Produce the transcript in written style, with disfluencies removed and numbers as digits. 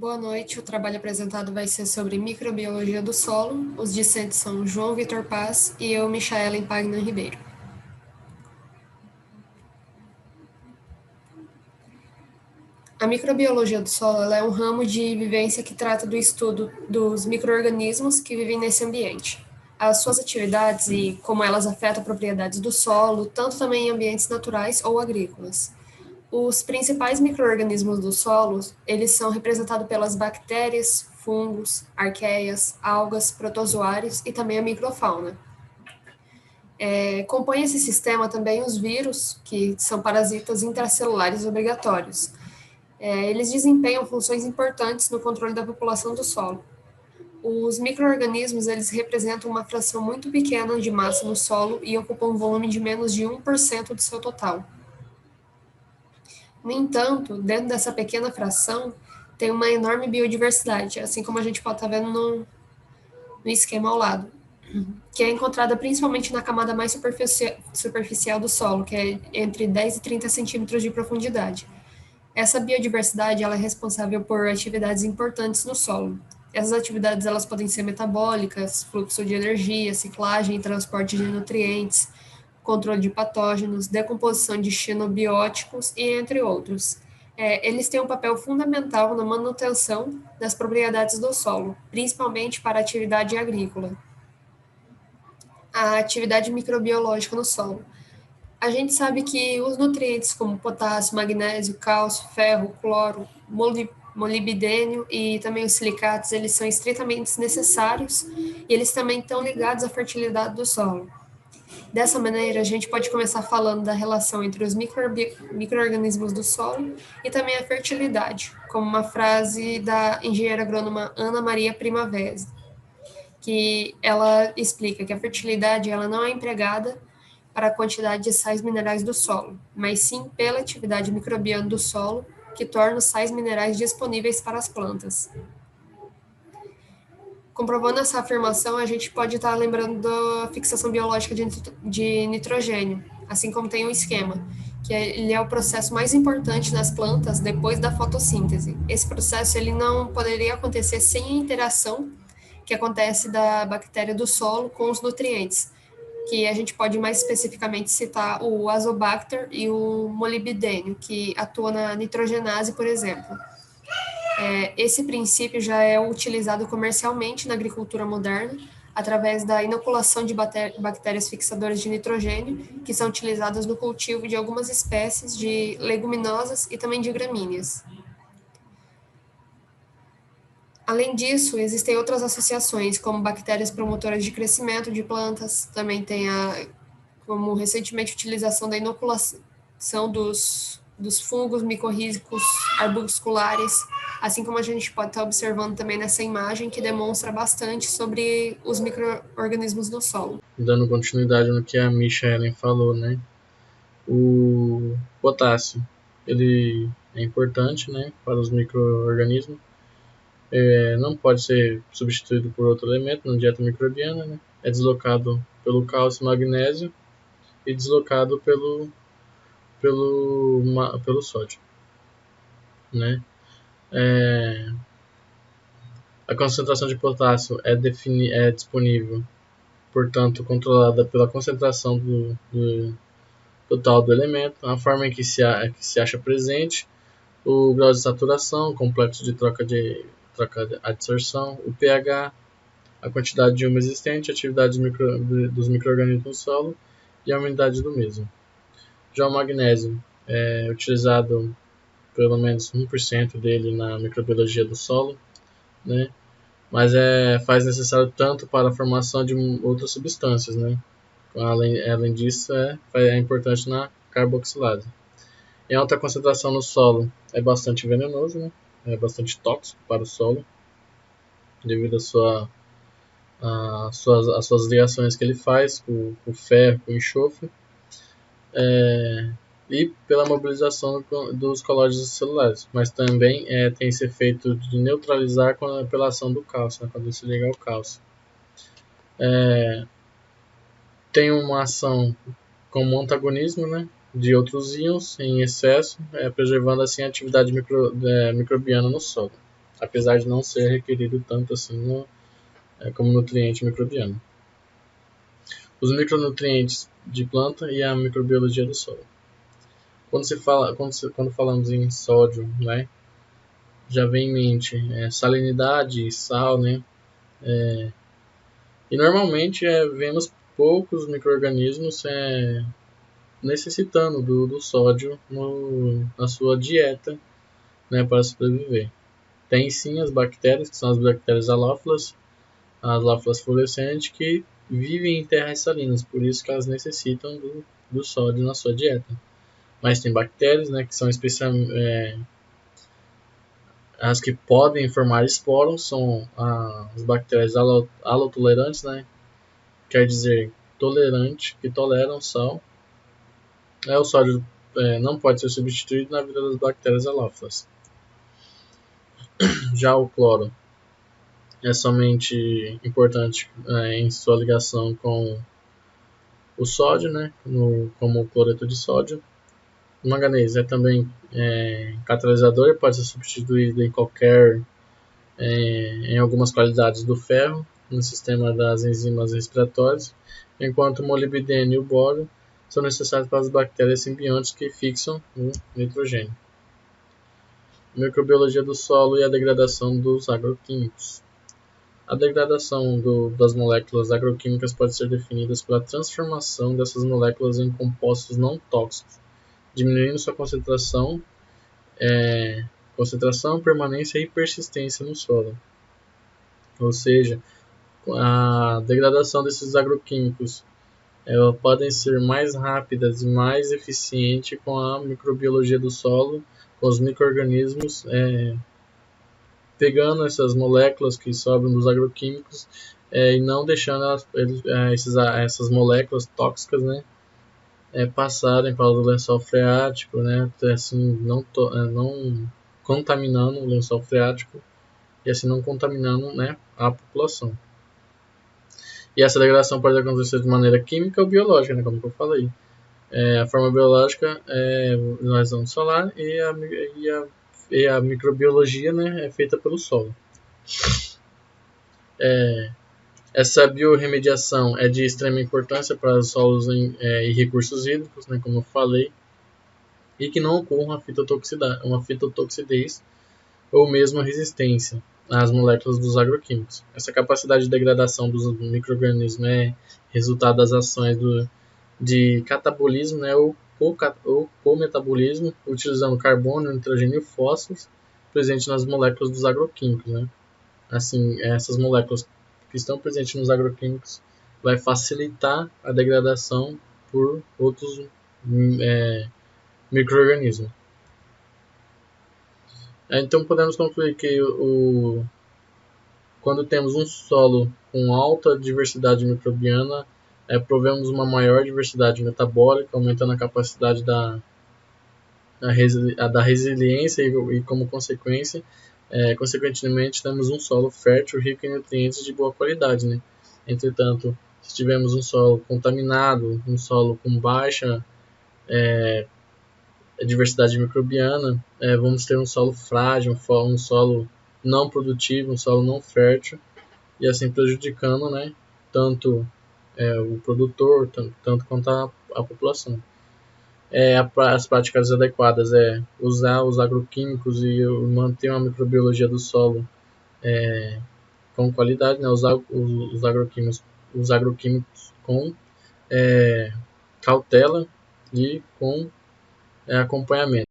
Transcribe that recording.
Boa noite, o trabalho apresentado vai ser sobre microbiologia do solo. Os discentes são João Vitor Paz e eu, Michaela Pagnan Ribeiro. A microbiologia do solo ela é um ramo de vivência que trata do estudo dos micro-organismos que vivem nesse ambiente. As suas atividades e como elas afetam propriedades do solo, tanto também em ambientes naturais ou agrícolas. Os principais micro-organismos do solo, eles são representados pelas bactérias, fungos, arqueias, algas, protozoários e também a microfauna. Compõe esse sistema também os vírus, que são parasitas intracelulares obrigatórios. Eles desempenham funções importantes no controle da população do solo. Os micro-organismos, eles representam uma fração muito pequena de massa no solo e ocupam um volume de menos de 1% do seu total. No entanto, dentro dessa pequena fração, tem uma enorme biodiversidade, assim como a gente pode estar vendo no esquema ao lado, que é encontrada principalmente na camada mais superficial do solo, que é entre 10 e 30 centímetros de profundidade. Essa biodiversidade ela é responsável por atividades importantes no solo. Essas atividades elas podem ser metabólicas, fluxo de energia, ciclagem e transporte de nutrientes, controle de patógenos, decomposição de xenobióticos e entre outros. Eles têm um papel fundamental na manutenção das propriedades do solo, principalmente para a atividade agrícola. A atividade microbiológica no solo. A gente sabe que os nutrientes como potássio, magnésio, cálcio, ferro, cloro, molibdênio e também os silicatos, eles são estritamente necessários e eles também estão ligados à fertilidade do solo. Dessa maneira, a gente pode começar falando da relação entre os micro-organismos do solo e também a fertilidade, como uma frase da engenheira agrônoma Ana Maria Primavera, que ela explica que a fertilidade ela não é empregada para a quantidade de sais minerais do solo, mas sim pela atividade microbiana do solo, que torna os sais minerais disponíveis para as plantas. Comprovando essa afirmação, a gente pode estar lembrando da fixação biológica de nitrogênio, assim como tem um esquema, que ele é o processo mais importante nas plantas depois da fotossíntese. Esse processo ele não poderia acontecer sem a interação que acontece da bactéria do solo com os nutrientes, que a gente pode mais especificamente citar o Azobacter e o molibdênio, que atua na nitrogenase, por exemplo. Esse princípio já é utilizado comercialmente na agricultura moderna, através da inoculação de bactérias fixadoras de nitrogênio, que são utilizadas no cultivo de algumas espécies de leguminosas e também de gramíneas. Além disso, existem outras associações, como bactérias promotoras de crescimento de plantas, também tem como recentemente utilização da inoculação dos fungos micorrízicos arbusculares, assim como a gente pode estar observando também nessa imagem que demonstra bastante sobre os micro-organismos do solo. Dando continuidade no que a Michaela falou, né? O potássio, ele é importante, né, para os micro-organismos. Não pode ser substituído por outro elemento na dieta microbiana, né? É deslocado pelo cálcio e magnésio e deslocado pelo sódio, né? A concentração de potássio é disponível, portanto, controlada pela concentração do total do elemento, a forma em que se acha presente, o grau de saturação, complexo de troca de adsorção, o pH, a quantidade de umidade existente, a atividade dos micro-organismos no solo e a umidade do mesmo. Já o magnésio é utilizado pelo menos 1% dele na microbiologia do solo, né? Mas faz necessário tanto para a formação de outras substâncias, né? Além disso, é importante na carboxilase. Em alta concentração no solo é bastante venenoso, né? É bastante tóxico para o solo, devido às suas ligações que ele faz com o ferro, com o enxofre, e pela mobilização dos colóides celulares, mas também tem esse efeito de neutralizar pela ação do cálcio, né, quando se liga ao cálcio. Tem uma ação como antagonismo, né, de outros íons em excesso, preservando assim a atividade microbiana no solo. apesar de não ser requerido tanto assim como nutriente microbiano. Os micronutrientes de planta e a microbiologia do solo. Quando falamos em sódio, né, já vem em mente salinidade, sal, né, e normalmente vemos poucos micro-organismos necessitando do sódio na sua dieta, né, para sobreviver. Tem sim as bactérias, que são as bactérias halófilas, as halófilas fluorescentes, que vivem em terras salinas, por isso que elas necessitam do sódio na sua dieta. Mas tem bactérias, né, que são especialmente as que podem formar esporos, são as bactérias halotolerantes, né, quer dizer tolerante, que toleram sal. O sódio não pode ser substituído na vida das bactérias halófilas. Já o cloro é somente importante em sua ligação com o sódio, né, como o cloreto de sódio. O manganês é também catalisador, pode ser substituído em algumas qualidades do ferro, no sistema das enzimas respiratórias, enquanto o molibdênio e o bório são necessários para as bactérias simbiontes que fixam o nitrogênio. Microbiologia do solo e a degradação dos agroquímicos. A degradação das moléculas agroquímicas pode ser definida pela transformação dessas moléculas em compostos não tóxicos, diminuindo sua concentração, permanência e persistência no solo. Ou seja, a degradação desses agroquímicos podem ser mais rápidas e mais eficientes com a microbiologia do solo, com os micro-organismos pegando essas moléculas que sobram dos agroquímicos e não deixando essas moléculas tóxicas, né, passarem para o lençol freático, né, assim, não contaminando o lençol freático e assim não contaminando, né, a população. E essa degradação pode acontecer de maneira química ou biológica, né, como eu falei. A forma biológica é na razão solar e a microbiologia, né, é feita pelo solo. Essa biorremediação é de extrema importância para os solos e recursos hídricos, né, como eu falei, e que não ocorra uma fitotoxidez ou mesmo a resistência às moléculas dos agroquímicos. Essa capacidade de degradação dos micro-organismos é resultado das ações de catabolismo, né, ou cometabolismo, utilizando carbono, nitrogênio e fósforos presentes nas moléculas dos agroquímicos, né? Assim, essas moléculas que estão presentes nos agroquímicos vai facilitar a degradação por outros micro-organismos. Então podemos concluir que quando temos um solo com alta diversidade microbiana, provemos uma maior diversidade metabólica, aumentando a capacidade da resiliência e como consequência, consequentemente, temos um solo fértil, rico em nutrientes de boa qualidade, né? Entretanto, se tivermos um solo contaminado, um solo com baixa diversidade microbiana, vamos ter um solo frágil, um solo não produtivo, um solo não fértil, e assim prejudicando, né, tanto o produtor, tanto quanto a população. As práticas adequadas usar os agroquímicos e manter uma microbiologia do solo com qualidade, né? Usar os agroquímicos com cautela e com acompanhamento.